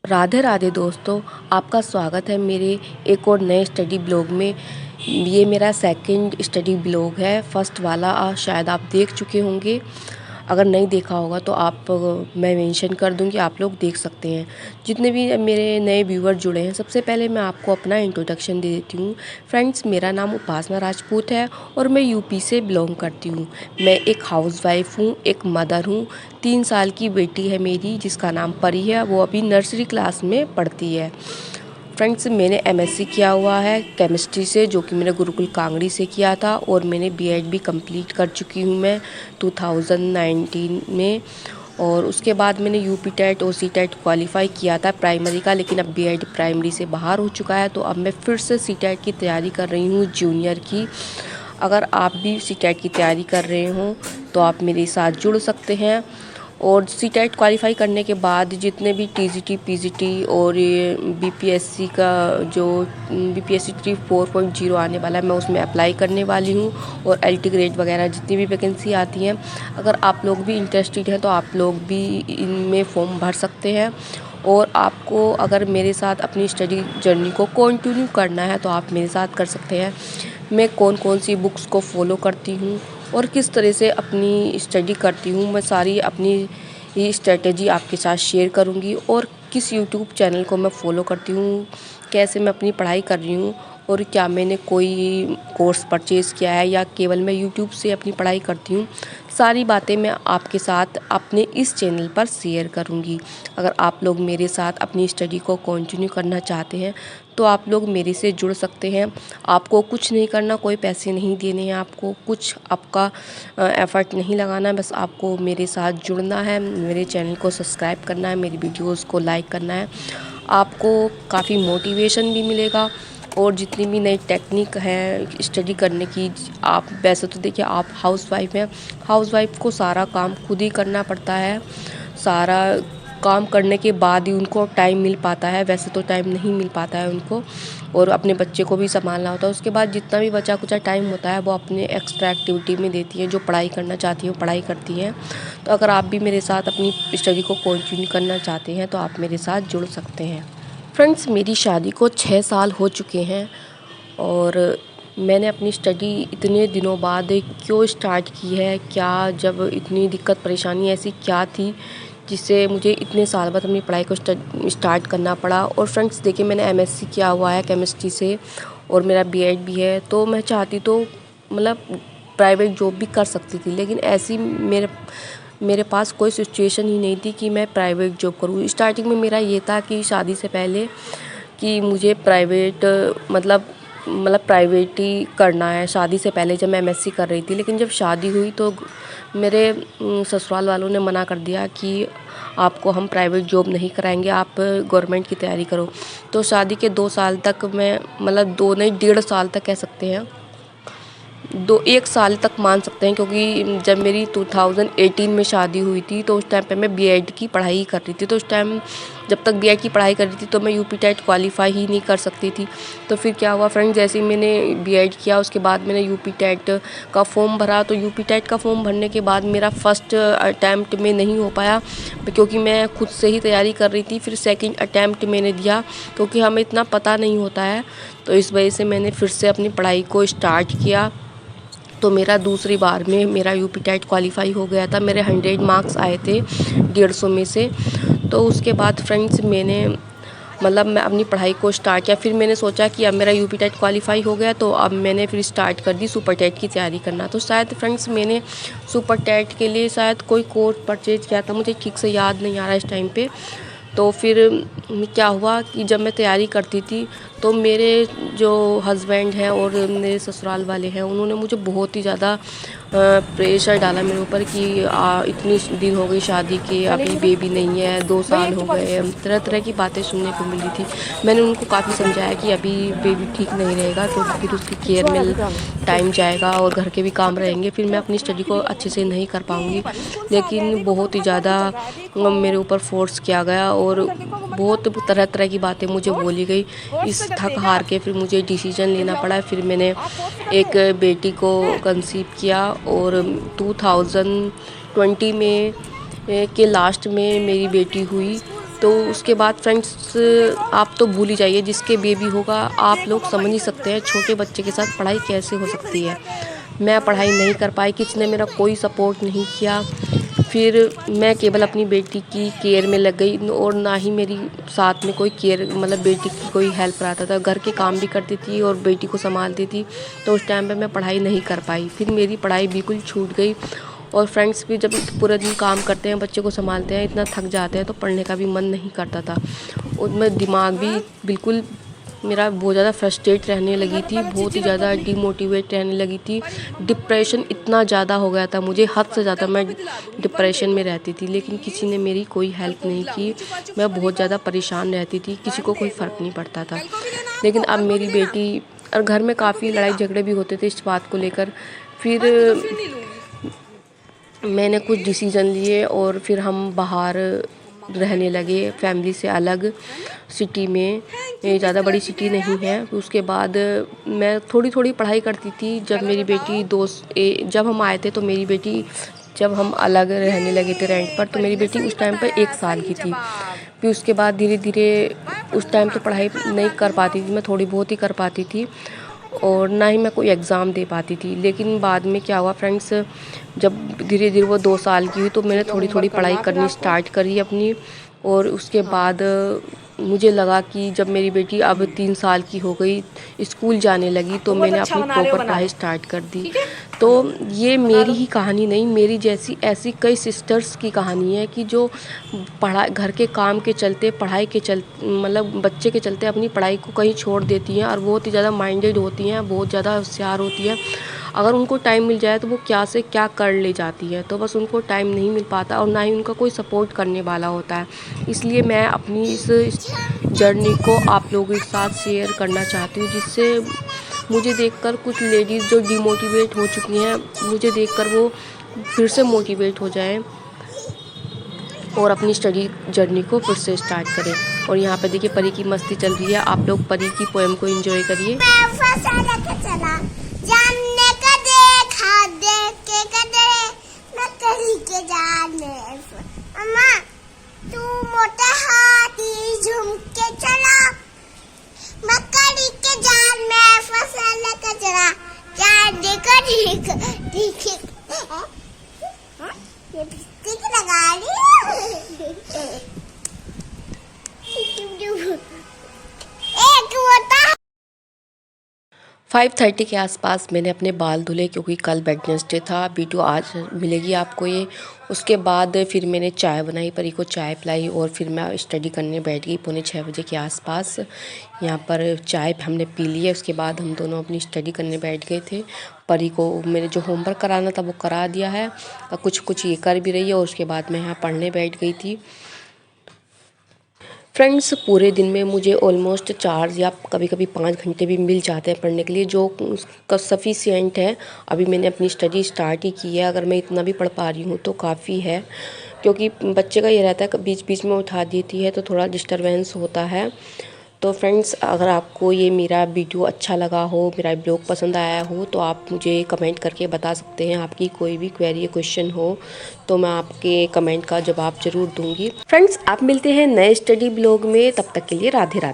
राधे राधे दोस्तों, आपका स्वागत है मेरे एक और नए स्टडी ब्लॉग में। ये मेरा सेकंड स्टडी ब्लॉग है। फर्स्ट वाला शायद आप देख चुके होंगे। अगर नहीं देखा होगा तो मैं मेंशन कर दूंगी, आप लोग देख सकते हैं। जितने भी मेरे नए व्यूअर जुड़े हैं, सबसे पहले मैं आपको अपना इंट्रोडक्शन दे देती हूँ। फ्रेंड्स, मेरा नाम उपासना राजपूत है और मैं यूपी से बिलोंग करती हूँ। मैं एक हाउसवाइफ हूँ, एक मदर हूँ। 3 साल की बेटी है मेरी जिसका नाम परी है, वो अभी नर्सरी क्लास में पढ़ती है। फ्रेंड्स, मैंने एमएससी किया हुआ है केमिस्ट्री से, जो कि मैंने गुरुकुल कांगड़ी से किया था, और मैंने बीएड भी कंप्लीट कर चुकी हूँ मैं 2019 में। और उसके बाद मैंने यूपी टेट और सी टेट क्वालिफाई किया था प्राइमरी का, लेकिन अब बीएड प्राइमरी से बाहर हो चुका है, तो अब मैं फिर से सी टेट की तैयारी कर रही हूँ जूनियर की। अगर आप भी सी टेट की तैयारी कर रहे हों तो आप मेरे साथ जुड़ सकते हैं। और सी टेट क्वालिफाई करने के बाद जितने भी टीजीटी पीजीटी और ये बीपीएससी का जो बीपीएससी 4.0 आने वाला है, मैं उसमें अप्लाई करने वाली हूँ। और एलटी ग्रेड वगैरह जितनी भी वैकेंसी आती हैं, अगर आप लोग भी इंटरेस्टेड हैं तो आप लोग भी इनमें फॉर्म भर सकते हैं। और आपको अगर मेरे साथ अपनी स्टडी जर्नी को कंटिन्यू करना है तो आप मेरे साथ कर सकते हैं। मैं कौन कौन सी बुक्स को फॉलो करती हूँ और किस तरह से अपनी स्टडी करती हूँ, मैं सारी अपनी ये स्ट्रेटजी आपके साथ शेयर करूँगी। और किस यूट्यूब चैनल को मैं फॉलो करती हूँ, कैसे मैं अपनी पढ़ाई कर रही हूँ, और क्या मैंने कोई कोर्स परचेज़ किया है या केवल मैं यूट्यूब से अपनी पढ़ाई करती हूँ, सारी बातें मैं आपके साथ अपने इस चैनल पर शेयर करूँगी। अगर आप लोग मेरे साथ अपनी स्टडी को कंटिन्यू करना चाहते हैं तो आप लोग मेरे से जुड़ सकते हैं। आपको कुछ नहीं करना, कोई पैसे नहीं देने हैं, आपको कुछ आपका एफ़र्ट नहीं लगाना है, बस आपको मेरे साथ जुड़ना है, मेरे चैनल को सब्सक्राइब करना है, मेरी वीडियोस को लाइक करना है। आपको काफ़ी मोटिवेशन भी मिलेगा। और जितनी भी नई टेक्निक है स्टडी करने की, आप वैसे तो देखिए आप हाउसवाइफ हैं, हाउसवाइफ को सारा काम खुद ही करना पड़ता है। सारा काम करने के बाद ही उनको टाइम मिल पाता है, वैसे तो टाइम नहीं मिल पाता है उनको। और अपने बच्चे को भी संभालना होता है। उसके बाद जितना भी बचा कुचा टाइम होता है वो अपने एक्स्ट्रा एक्टिविटी में देती हैं। जो पढ़ाई करना चाहती हैं वो पढ़ाई करती हैं। तो अगर आप भी मेरे साथ अपनी स्टडी को कंटिन्यू करना चाहते हैं तो आप मेरे साथ जुड़ सकते हैं। फ्रेंड्स, मेरी शादी को 6 साल हो चुके हैं और मैंने अपनी स्टडी इतने दिनों बाद क्यों स्टार्ट की है, क्या जब इतनी दिक्कत परेशानी ऐसी क्या थी जिससे मुझे इतने साल बाद अपनी पढ़ाई को स्टार्ट करना पड़ा। और फ्रेंड्स देखिए, मैंने एमएससी किया हुआ है केमिस्ट्री से और मेरा बीएड भी है, तो मैं चाहती तो मतलब प्राइवेट जॉब भी कर सकती थी, लेकिन ऐसी मेरे पास कोई सिचुएशन ही नहीं थी कि मैं प्राइवेट जॉब करूँ। स्टार्टिंग में मेरा ये था कि शादी से पहले कि मुझे प्राइवेट प्राइवेट ही करना है, शादी से पहले जब मैं एमएससी कर रही थी। लेकिन जब शादी हुई तो मेरे ससुराल वालों ने मना कर दिया कि आपको हम प्राइवेट जॉब नहीं कराएंगे, आप गवर्नमेंट की तैयारी करो। तो शादी के 2 साल तक मैं 2 नहीं 1.5 साल तक कह सकते हैं, 1 साल तक मान सकते हैं, क्योंकि जब मेरी 2018 में शादी हुई थी तो उस टाइम पे मैं बीएड की पढ़ाई कर रही थी। तो उस टाइम जब तक बीएड की पढ़ाई कर रही थी तो मैं यूपी टेट क्वालिफाई ही नहीं कर सकती थी। तो फिर क्या हुआ फ्रेंड्स, जैसे ही मैंने बीएड किया उसके बाद मैंने यूपी टेट का फॉर्म भरा। तो यूपी टेट का फॉर्म भरने के बाद मेरा फर्स्ट अटैम्प्ट में नहीं हो पाया, क्योंकि मैं खुद से ही तैयारी कर रही थी। फिर सेकेंड अटैम्प्ट मैंने दिया, क्योंकि हमें इतना पता नहीं होता है, तो इस वजह से मैंने फिर से अपनी पढ़ाई को स्टार्ट किया। तो मेरा दूसरी बार में मेरा यूपी टेट क्वालिफाई हो गया था, मेरे 100 मार्क्स आए थे 150 में से। तो उसके बाद फ्रेंड्स मैंने मैं अपनी पढ़ाई को स्टार्ट किया। फिर मैंने सोचा कि अब मेरा यूपी टेट क्वालिफाई हो गया, तो अब मैंने फिर स्टार्ट कर दी सुपर टेट की तैयारी करना। तो शायद फ्रेंड्स मैंने सुपर टेट के लिए शायद कोई कोर्स परचेज किया था, मुझे ठीक से याद नहीं आ रहा इस टाइम पे। तो फिर क्या हुआ कि जब मैं तैयारी करती थी तो मेरे जो हस्बैंड हैं और मेरे ससुराल वाले हैं, उन्होंने मुझे बहुत ही ज़्यादा प्रेशर डाला मेरे ऊपर कि इतनी दिन हो गई शादी के, अभी बेबी नहीं है, 2 साल हो गए, तरह तरह की बातें सुनने को मिली थी। मैंने उनको काफ़ी समझाया कि अभी बेबी ठीक नहीं रहेगा, क्योंकि फिर उसकी केयर में टाइम जाएगा और घर के भी काम रहेंगे, फिर मैं अपनी स्टडी को अच्छे से नहीं कर पाऊँगी। लेकिन बहुत ही ज़्यादा मेरे ऊपर फोर्स किया गया और बहुत तरह तरह की बातें मुझे बोली गई। इस थक हार के फिर मुझे डिसीजन लेना पड़ा। फिर मैंने एक बेटी को कंसीव किया और 2020 में के लास्ट में मेरी बेटी हुई। तो उसके बाद फ्रेंड्स आप तो भूल ही जाइए, जिसके बेबी होगा आप लोग समझ ही सकते हैं छोटे बच्चे के साथ पढ़ाई कैसे हो सकती है। मैं पढ़ाई नहीं कर पाई, किसी ने मेरा कोई सपोर्ट नहीं किया। फिर मैं केवल अपनी बेटी की केयर में लग गई और ना ही मेरी साथ में कोई केयर मतलब बेटी की कोई हेल्प कराता था। घर के काम भी करती थी और बेटी को संभालती थी, तो उस टाइम पे मैं पढ़ाई नहीं कर पाई। फिर मेरी पढ़ाई बिल्कुल छूट गई। और फ्रेंड्स भी जब पूरा दिन काम करते हैं, बच्चे को संभालते हैं, इतना थक जाते हैं तो पढ़ने का भी मन नहीं करता था। और मैं दिमाग भी बिल्कुल मेरा बहुत ज़्यादा फ्रस्ट्रेट रहने लगी थी, बहुत ही ज़्यादा डिमोटिवेट रहने लगी थी। डिप्रेशन इतना ज़्यादा हो गया था मुझे, हद से ज़्यादा मैं डिप्रेशन में रहती थी। लेकिन किसी ने मेरी कोई हेल्प नहीं की। मैं बहुत ज़्यादा परेशान रहती थी, किसी को कोई फ़र्क नहीं पड़ता था। लेकिन अब मेरी बेटी और घर में काफ़ी लड़ाई झगड़े भी होते थे इस बात को लेकर। फिर मैंने कुछ डिसीज़न लिए और फिर हम बाहर रहने लगे, फैमिली से अलग सिटी में। ये ज़्यादा बड़ी सिटी नहीं है। उसके बाद मैं थोड़ी थोड़ी पढ़ाई करती थी। जब मेरी बेटी जब हम आए थे तो मेरी बेटी, जब हम अलग रहने लगे थे रेंट पर, तो मेरी बेटी उस टाइम पर 1 साल की थी। फिर उसके बाद धीरे धीरे उस टाइम तो पढ़ाई नहीं कर पाती थी मैं, थोड़ी बहुत ही कर पाती थी और ना ही मैं कोई एग्ज़ाम दे पाती थी। लेकिन बाद में क्या हुआ फ्रेंड्स, जब धीरे धीरे वो 2 साल की हुई तो मैंने थोड़ी थोड़ी पढ़ाई करनी स्टार्ट करी अपनी। और उसके बाद मुझे लगा कि जब मेरी बेटी अब 3 साल की हो गई, स्कूल जाने लगी, तो मैंने अपनी प्रॉपर पढ़ाई स्टार्ट कर दी। तो ये मेरी ही कहानी नहीं, मेरी जैसी ऐसी कई सिस्टर्स की कहानी है कि जो घर के काम के चलते, पढ़ाई के चलते, मतलब बच्चे के चलते अपनी पढ़ाई को कहीं छोड़ देती हैं और बहुत ही ज़्यादा माइंडेड होती हैं, बहुत ज़्यादा होशियार होती हैं। अगर उनको टाइम मिल जाए तो वो क्या से क्या कर ले जाती है, तो बस उनको टाइम नहीं मिल पाता और ना ही उनका कोई सपोर्ट करने वाला होता है। इसलिए मैं अपनी इस जर्नी को आप लोगों के साथ शेयर करना चाहती हूँ, जिससे मुझे देखकर कुछ लेडीज़ जो डिमोटिवेट हो चुकी हैं, मुझे देखकर वो फिर से मोटिवेट हो जाएं और अपनी स्टडी जर्नी को फिर से स्टार्ट करें। और यहाँ पे देखिए परी की मस्ती चल रही है। आप लोग परी की पोएम को एंजॉय करिए। तू मोटा हाथी झुम के चला, मकड़ी के जाल में फसल कचरा, क्या देखो ठीक लगा रही एक होता। 5:30 के आसपास मैंने अपने बाल धुले, क्योंकि कल वेडनेसडे था। वीडियो आज मिलेगी आपको ये। उसके बाद फिर मैंने चाय बनाई, परी को चाय पिलाई और फिर मैं स्टडी करने बैठ गई 5:45 बजे के आसपास। यहाँ पर चाय हमने पी ली है। उसके बाद हम दोनों अपनी स्टडी करने बैठ गए थे। परी को मैंने जो होमवर्क कराना था वो करा दिया है, कुछ ये कर भी रही है। और उसके बाद मैं यहाँ पढ़ने बैठ गई थी। फ्रेंड्स, पूरे दिन में मुझे ऑलमोस्ट 4 या कभी कभी 5 घंटे भी मिल जाते हैं पढ़ने के लिए, जो सफिशिएंट है। अभी मैंने अपनी स्टडी स्टार्ट ही की है। अगर मैं इतना भी पढ़ पा रही हूँ तो काफ़ी है, क्योंकि बच्चे का ये रहता है बीच बीच में उठा देती है तो थोड़ा डिस्टरबेंस होता है। तो फ्रेंड्स, अगर आपको ये मेरा वीडियो अच्छा लगा हो, मेरा ब्लॉग पसंद आया हो, तो आप मुझे कमेंट करके बता सकते हैं। आपकी कोई भी क्वेरी या क्वेश्चन हो तो मैं आपके कमेंट का जवाब ज़रूर दूंगी। फ्रेंड्स, आप मिलते हैं नए स्टडी ब्लॉग में। तब तक के लिए राधे राधे।